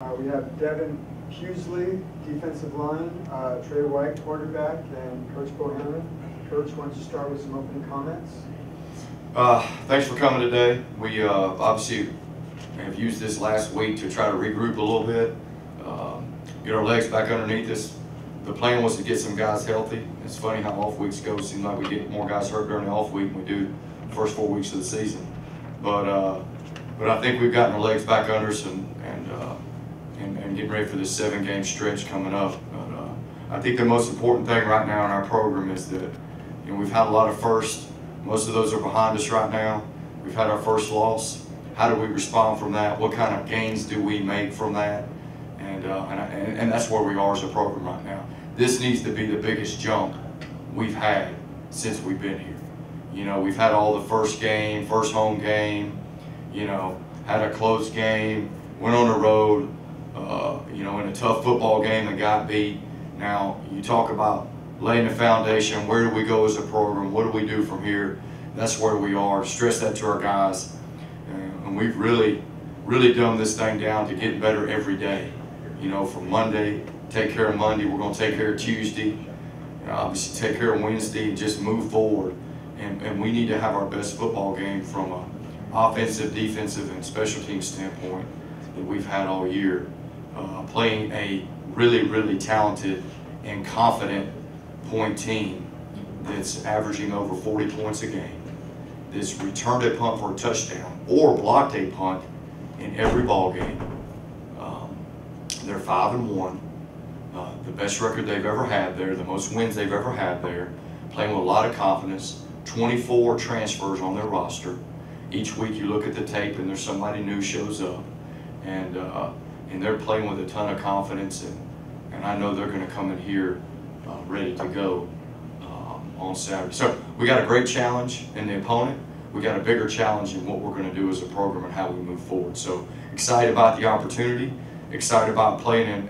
We have Devin Pughsley, defensive line, Trey White, quarterback, and Coach Bohannon. Coach, why don't you start with some opening comments? Thanks for coming today. We obviously have used this last week to try to regroup a little bit, get our legs back underneath us. The plan was to get some guys healthy. It's funny how off weeks go. It seems like we get more guys hurt during the off week than we do the first 4 weeks of the season. But I think we've gotten our legs back under us and getting ready for this 7-game stretch coming up. But I think the most important thing right now in our program is that we've had a lot of firsts. Most of those are behind us right now. We've had our first loss. How do we respond from that? What kind of gains do we make from that? And that's where we are as a program right now. This needs to be the biggest jump we've had since we've been here. We've had all the first home game, had a close game, went on the road, in a tough football game and got beat. Now, you talk about laying the foundation, where do we go as a program, what do we do from here? That's where we are. Stress that to our guys. And we've really dumbed this thing down to get better every day. From Monday, take care of Monday, we're going to take care of Tuesday, obviously take care of Wednesday, and just move forward. And we need to have our best football game from an offensive, defensive, and special team standpoint that we've had all year. Playing a really talented and confident point team that's averaging over 40 points a game, that's returned a punt for a touchdown or blocked a punt in every ball game. They're 5-1, the best record they've ever had there, the most wins they've ever had there, playing with a lot of confidence, 24 transfers on their roster. Each week you look at the tape and there's somebody new shows up, and they're playing with a ton of confidence, and I know they're going to come in here ready to go on Saturday. So we got a great challenge in the opponent. We got a bigger challenge in what we're going to do as a program and how we move forward. So excited about the opportunity, excited about playing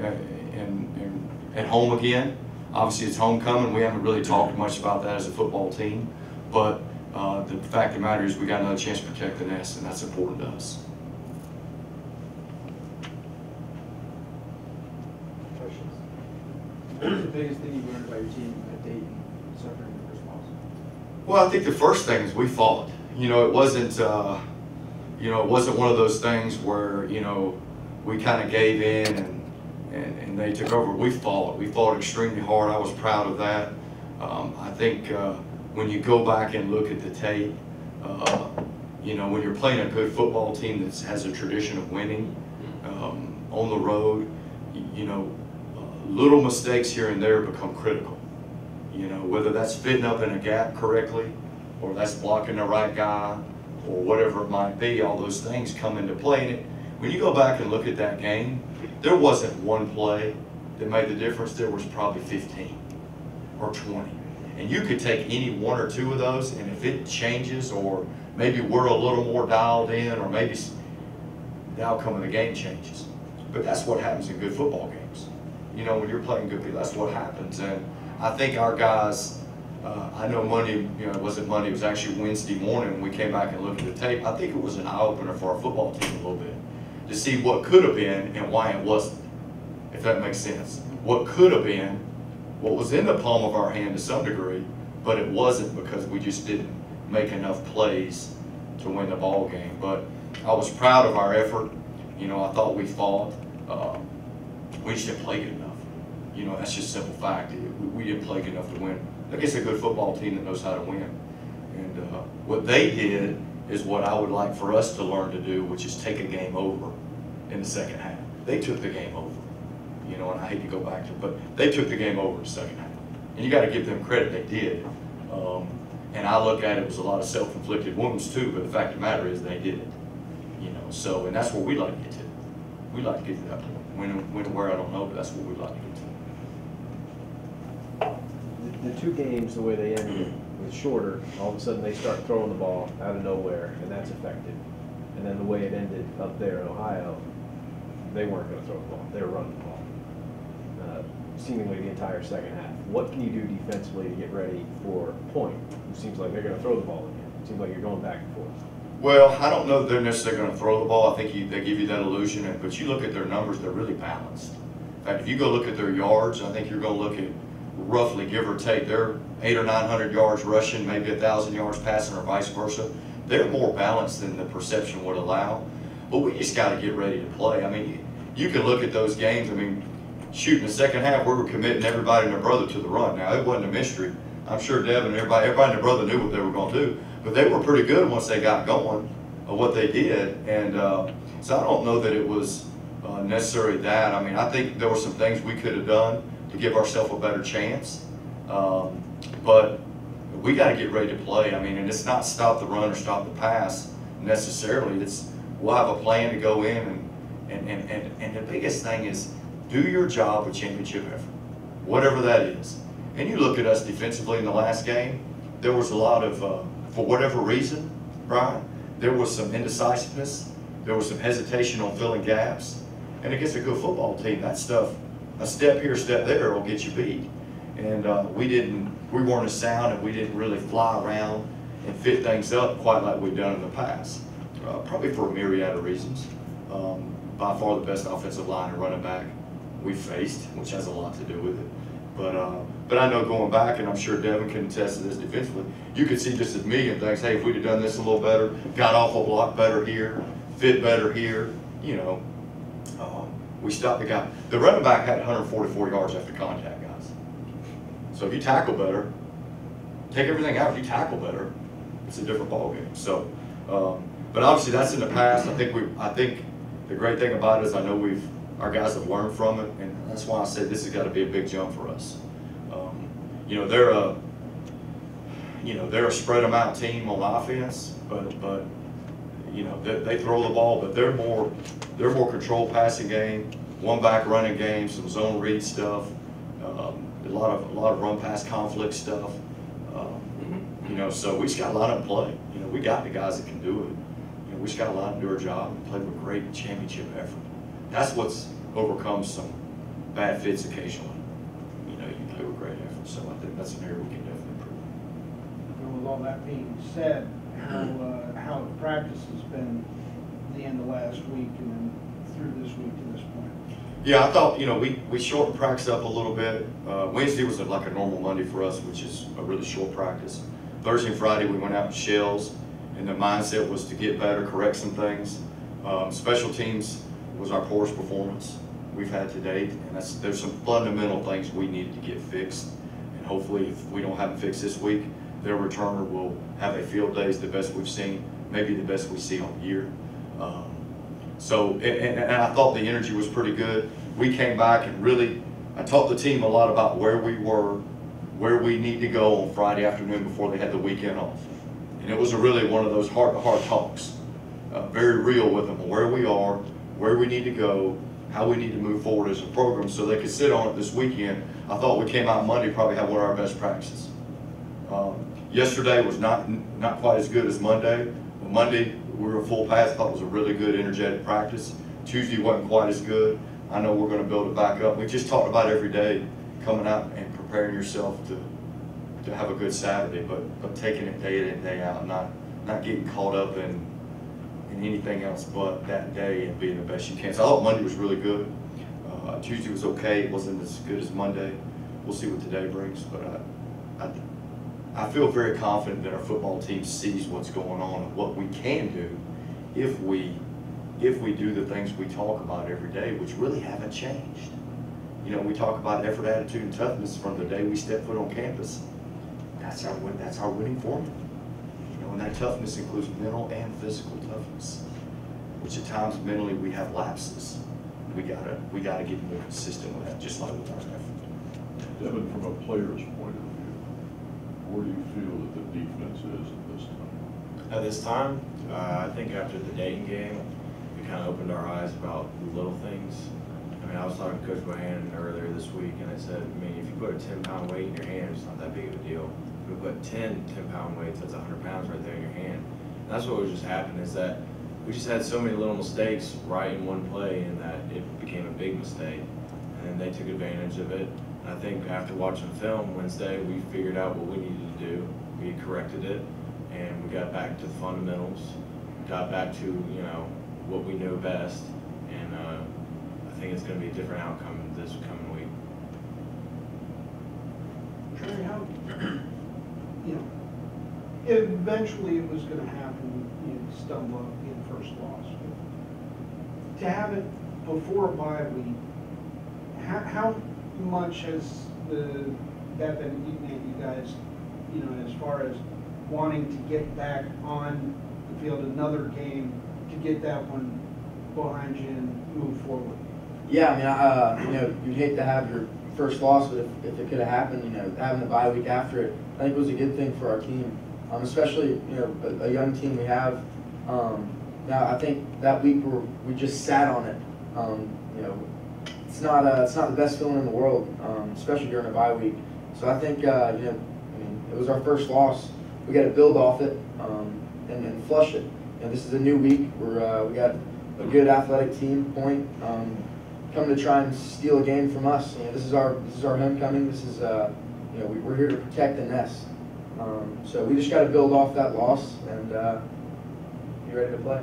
at home again. Obviously it's homecoming. We haven't really talked much about that as a football team, but the fact of the matter is we got another chance to protect the nest, and that's important to us. What was the biggest thing you learned about your team at Dayton suffering the first loss? Well, I think the first thing is we fought. It wasn't one of those things where we kind of gave in and they took over. We fought extremely hard. I was proud of that. I think when you go back and look at the tape, when you're playing a good football team that has a tradition of winning on the road, little mistakes here and there become critical. Whether that's fitting up in a gap correctly, or that's blocking the right guy, or whatever it might be, all those things come into play. And when you go back and look at that game, there wasn't one play that made the difference. There was probably 15 or 20. And you could take any one or two of those, and if it changes, or maybe we're a little more dialed in, or maybe the outcome of the game changes. But that's what happens in good football games. When you're playing good people, that's what happens. And I think our guys, I know Monday, it wasn't Monday, it was actually Wednesday morning when we came back and looked at the tape. I think it was an eye-opener for our football team a little bit, to see what could have been and why it wasn't, if that makes sense. What could have been, what was in the palm of our hand to some degree, but it wasn't because we just didn't make enough plays to win the ball game. But I was proud of our effort. I thought we fought. We just didn't play good enough. That's just a simple fact. We didn't play good enough to win. It's a good football team that knows how to win. And what they did is what I would like for us to learn to do, which is take a game over in the second half. They took the game over. And I hate to go back to it, but they took the game over in the second half. And you got to give them credit, they did. And I look at it as a lot of self-inflicted wounds too, but the fact of the matter is they did it. And that's where we like to get to. We like to get to that point. When and where, I don't know, but that's what we'd like to get to. The two games, the way they ended, was shorter. All of a sudden they start throwing the ball out of nowhere, and that's effective. And then the way it ended up there in Ohio, they weren't going to throw the ball. They were running the ball. Seemingly the entire second half. What can you do defensively to get ready for point? It seems like they're going to throw the ball again. It seems like you're going back and forth. Well, I don't know that they're necessarily going to throw the ball. I think they give you that illusion, but you look at their numbers, they're really balanced. In fact, if you go look at their yards, I think you're going to look at roughly, give or take, they're 800 or 900 yards rushing, maybe 1,000 yards passing, or vice versa. They're more balanced than the perception would allow. But we just got to get ready to play. I mean, you can look at those games. I mean, shoot, in the second half, we were committing everybody and their brother to the run. Now, it wasn't a mystery. I'm sure Devin and everybody and their brother knew what they were going to do. But they were pretty good once they got going of what they did. And so I don't know that it was necessarily that. I mean, I think there were some things we could have done to give ourselves a better chance. But we got to get ready to play. I mean, and it's not stop the run or stop the pass necessarily. It's we'll have a plan to go in, and the biggest thing is do your job with championship effort, whatever that is. And you look at us defensively in the last game, there was a lot of, for whatever reason, Brian, there was some indecisiveness, there was some hesitation on filling gaps. And against a good football team, that stuff, a step here, step there will get you beat. And we weren't as sound, and we didn't really fly around and fit things up quite like we've done in the past. Probably for a myriad of reasons. By far the best offensive line and running back we faced, which has a lot to do with it. But I know going back, and I'm sure Devin can attest to this defensively, you could see just as million things. Hey, if we'd have done this a little better, got off a block better here, fit better here, you know, we stopped the guy. The running back had 144 yards after contact, guys. So if you tackle better, take everything out. If you tackle better, it's a different ballgame. So, but obviously that's in the past. I think the great thing about it is I know our guys have learned from it, and that's why I said this has got to be a big jump for us. You know, they're a spread them out team on offense, but you know they throw the ball, but they're more controlled passing game, one back running game, some zone read stuff, a lot of run pass conflict stuff. You know, so we just got to line up and play. You know, we got the guys that can do it. You know, we just got to line up and do our job and play with great championship effort. That's what's overcome some bad fits occasionally. You know, you play with great effort. So I think that's an area we can definitely improve. And with all that being said, how the practice has been the end of last week and then through this week to this point? Yeah, I thought, you know, we shortened practice up a little bit. Wednesday was like a normal Monday for us, which is a really short practice. Thursday and Friday we went out in shells, and the mindset was to get better, correct some things. Special teams was our poorest performance we've had to date, and there's some fundamental things we needed to get fixed. And hopefully, if we don't have them fixed this week, their returner will have a field day as the best we've seen, maybe the best we see all year. And I thought the energy was pretty good. We came back and really, I taught the team a lot about where we were, where we need to go on Friday afternoon before they had the weekend off. And it was really one of those heart-to-heart talks, very real with them, where we are, where we need to go, how we need to move forward as a program so they could sit on it this weekend. I thought we came out Monday, probably had one of our best practices. Yesterday was not quite as good as Monday. Monday, we were full pass. I thought it was a really good, energetic practice. Tuesday wasn't quite as good. I know we're going to build it back up. We just talked about every day coming out and preparing yourself to have a good Saturday, but taking it day in, day out, not getting caught up in anything else but that day and being the best you can. So I thought Monday was really good. Tuesday was okay. It wasn't as good as Monday. We'll see what today brings, but I feel very confident that our football team sees what's going on and what we can do if we do the things we talk about every day, which really haven't changed. You know, we talk about effort, attitude, and toughness from the day we step foot on campus. That's our winning formula. You know, and that toughness includes mental and physical toughness, which at times mentally we have lapses. We gotta get more consistent with that, just like with our effort. Devin, from a player's point of view, where do you feel that the defense is at this time? At this time, I think after the Dayton game, we kind of opened our eyes about little things. I mean, I was talking to Coach Bohannon earlier this week, and I said, I mean, if you put a 10-pound weight in your hand, it's not that big of a deal. If we put 10 10-pound weights, that's 100 pounds right there in your hand. And that's what was just happening, is that we just had so many little mistakes right in one play, and that it became a big mistake. And they took advantage of it. And I think after watching film Wednesday, we figured out what we needed to do. We corrected it, and we got back to the fundamentals. got back to, you know, what we know best, and I think it's going to be a different outcome this coming week. Trey, how, you know, eventually it was gonna happen, you stumble up, get first loss. To have it before a bye week, how much has that been eating at you guys, you know, as far as wanting to get back on the field another game to get that one behind you and move forward? Yeah, I mean, you know, you'd hate to have your first loss, but if it could have happened, you know, having the bye week after it, I think was a good thing for our team, especially, you know, a young team we have. Now, I think that week we just sat on it. You know, it's not the best feeling in the world, especially during a bye week. So I think, you know, I mean, it was our first loss. We got to build off it and flush it. You know, this is a new week. We got a good athletic team, Point, coming to try and steal a game from us. You know, this is our homecoming. This is you know, we're here to protect the nest. So we just got to build off that loss and be ready to play.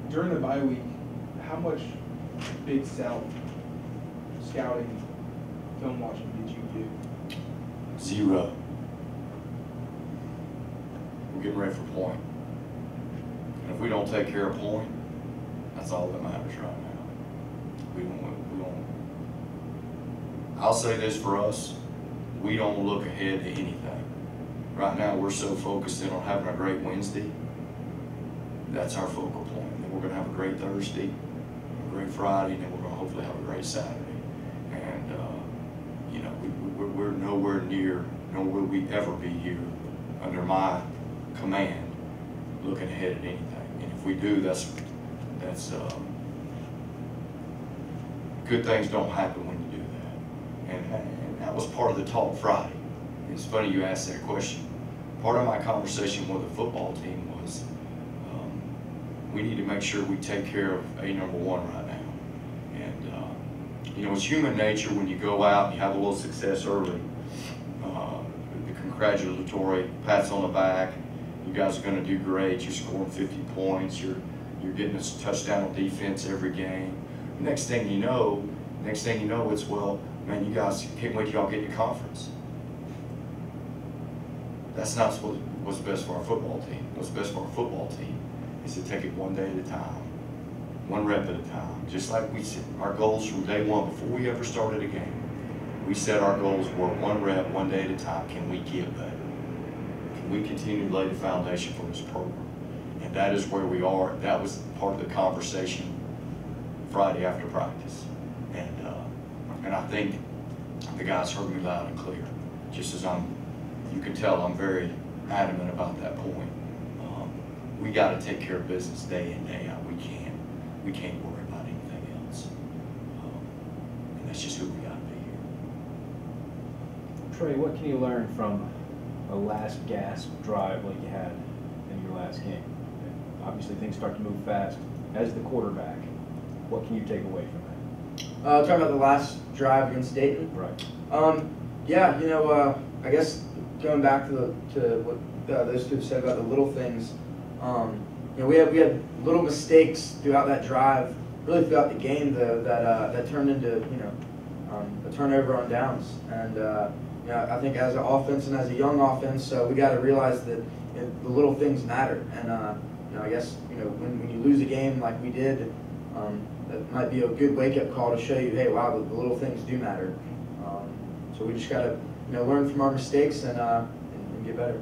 During the bye week, how much Big South scouting, film watching did you do? 0. We're getting ready for Point. And if we don't take care of Point, that's all that matters right now. We don't. I'll say this for us, we don't look ahead to anything. Right now, we're so focused in on having a great Wednesday. That's our focal point. And then we're going to have a great Thursday, a great Friday, and then we're going to hopefully have a great Saturday. And, you know, we're nowhere near, nor will we ever be here under my command looking ahead at anything. And if we do, that's good things don't happen when you do that. And that was part of the talk Friday. It's funny you asked that question. Part of my conversation with the football team was we need to make sure we take care of number one right now. And, you know, it's human nature when you go out and you have a little success early, the congratulatory pats on the back, you guys are going to do great, you're scoring 50 points, you're getting a touchdown on defense every game. Next thing you know, it's, well, man, you guys can't wait till y'all get to conference. That's not what's best for our football team. What's best for our football team is to take it one day at a time, one rep at a time. Just like we said, our goals from day one, before we ever started a game, we said our goals were one rep, one day at a time. Can we get better? Can we continue to lay the foundation for this program? And that is where we are. That was part of the conversation Friday after practice. And I think the guys heard me loud and clear. Just as you can tell I'm very adamant about that point. We got to take care of business day in, day out. We can't worry about anything else. And that's just who we got to be here. Trey, what can you learn from a last gasp drive like you had in your last game? Obviously things start to move fast. As the quarterback, what can you take away from that? Talking about the last drive against Dayton. Right. Yeah, you know, I guess going back to what those two said about the little things. You know, we had little mistakes throughout that drive, really throughout the game, though, that turned into, you know, a turnover on downs. And you know, I think as an offense and as a young offense, we got to realize that the little things matter. And you know, I guess, you know, when you lose a game like we did, that might be a good wake-up call to show you, hey, wow, the little things do matter. So we just got to, you know, learn from our mistakes and get better.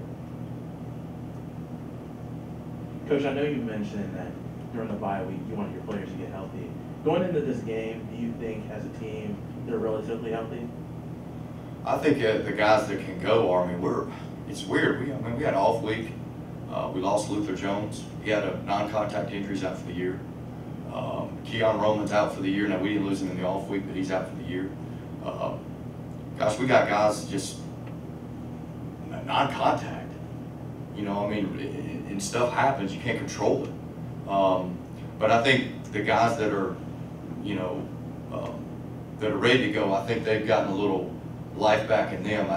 Coach, I know you mentioned that during the bye week you wanted your players to get healthy. Going into this game, do you think as a team they're relatively healthy? I think the guys that can go are. I mean, it's weird. We had an off week. We lost Luther Jones. He had a non-contact injury. He's out for the year. Keon Roman's out for the year. Now, we didn't lose him in the off week, but he's out for the year. Gosh, we got guys just non-contact. You know, I mean, and stuff happens. You can't control it. But I think the guys that are, you know, that are ready to go, I think they've gotten a little life back in them.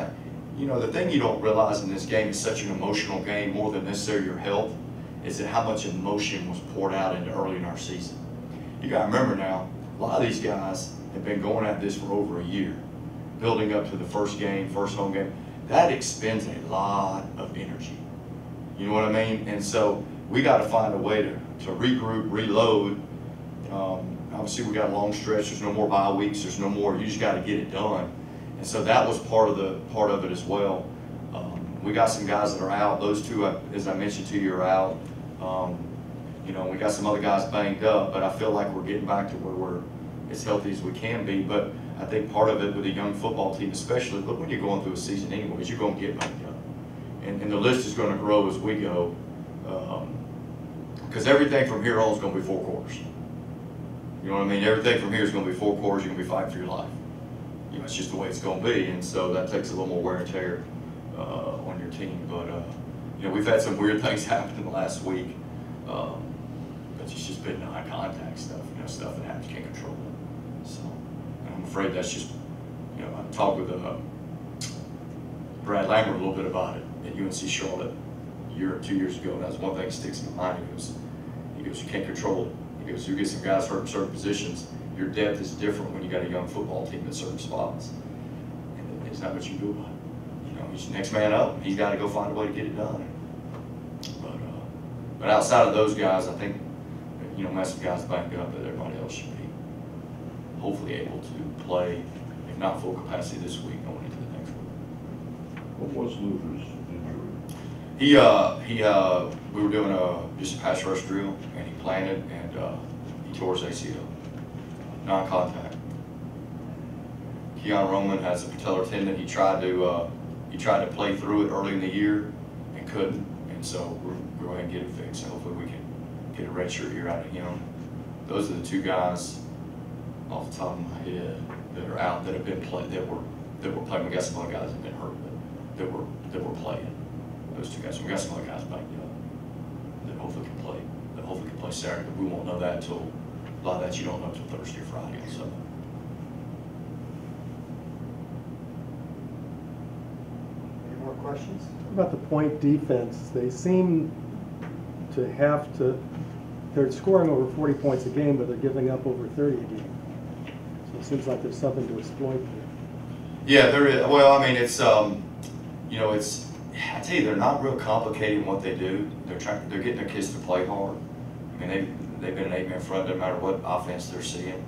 you know, the thing you don't realize in this game is such an emotional game, more than necessarily your health, is that how much emotion was poured out into early in our season. You gotta remember now, a lot of these guys have been going at this for over a year, building up to the first game, first home game. That expends a lot of energy. You know what I mean? And so we got to find a way to regroup, reload. Obviously, we got a long stretch. There's no more bye weeks. There's no more. You just got to get it done. And so that was part of it as well. We got some guys that are out. Those two, as I mentioned to you, are out. You know, we got some other guys banged up, but I feel like we're getting back to where we're as healthy as we can be. But I think part of it with a young football team, especially, look, when you're going through a season anyways, you're going to get banged up. And the list is going to grow as we go. Because everything from here on is going to be 4 quarters. You know what I mean? Everything from here is going to be 4 quarters. You're going to be fighting for your life. You know, it's just the way it's going to be. And so that takes a little more wear and tear on your team. But, you know, we've had some weird things happen in the last week. But it's just been non-contact stuff, you know, stuff that happens, you can't control it. So, and I'm afraid that's just, you know, I talked with Brad Lambert a little bit about it at UNC Charlotte a year or 2 years ago, and that's one thing that sticks in my mind. He goes, you can't control it. He goes, you get some guys hurt in certain positions. Your depth is different when you got a young football team in certain spots. And it's not what you do about it. You know, he's the next man up. He's got to go find a way to get it done. But outside of those guys, I think, you know, massive guys banged up, that everybody else should be hopefully able to play, if not full capacity this week, going into the next week. What was Luther's injury? We were doing just a pass rush drill, and he planted, and he tore his ACL, non-contact. Keon Roman has a patellar tendon. He tried to play through it early in the year and couldn't, and so we're going to get it fixed. And hopefully we can get a redshirt year out of him. Those are the 2 guys off the top of my head that are out, that have been that were playing. We got some other guys that have been hurt, but that were playing. Those 2 guys. We got some other guys banged up that hopefully can play. That hopefully can play Saturday. But we won't know that until a lot of that you don't know until Thursday or Friday. So. Any more questions? About the point defense, they seem to have to, they're scoring over 40 points a game, but they're giving up over 30 a game. So it seems like there's something to exploit there. Yeah, there is. Well, I mean, it's, you know, it's, I tell you, they're not real complicated in what they do. They're getting their kids to play hard. I mean, they've been an 8-man front, no matter what offense they're seeing.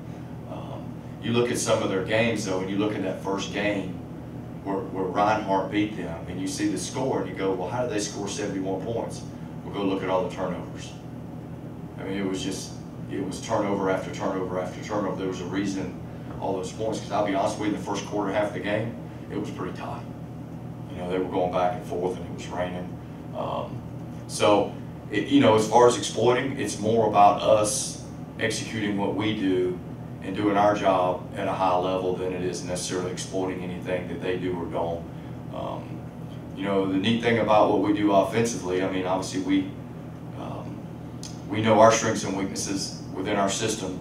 You look at some of their games, though, and you look at that first game where Reinhardt beat them, and you see the score, and you go, well, how did they score 71 points? We'll go look at all the turnovers. I mean, it was turnover after turnover after turnover. There was a reason all those points, because I'll be honest with you, in the first quarter, half the game, it was pretty tight. You know, they were going back and forth, and it was raining. You know, as far as exploiting, it's more about us executing what we do and doing our job at a high level than it is necessarily exploiting anything that they do or don't. You know, the neat thing about what we do offensively, I mean, obviously we know our strengths and weaknesses within our system,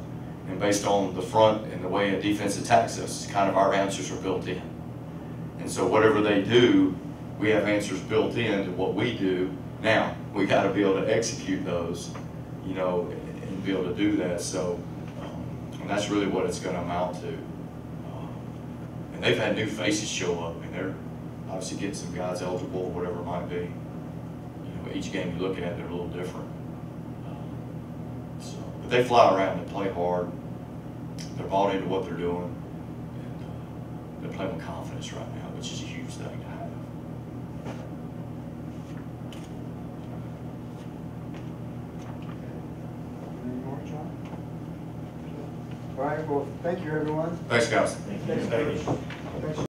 and based on the front and the way a defense attacks us, kind of our answers are built in. And so whatever they do, we have answers built in to what we do. Now, we got to be able to execute those, you know, and be able to do that. So, and that's really what it's going to amount to. And they've had new faces show up, and they're obviously getting some guys eligible, or whatever it might be. You know, each game you look at, they're a little different. But they fly around, they play hard, they're bought into what they're doing, and they're playing with confidence right now, which is a huge thing to have. Any more, John? All right, well, thank you, everyone. Thanks, guys. Thanks, Coach. Thanks.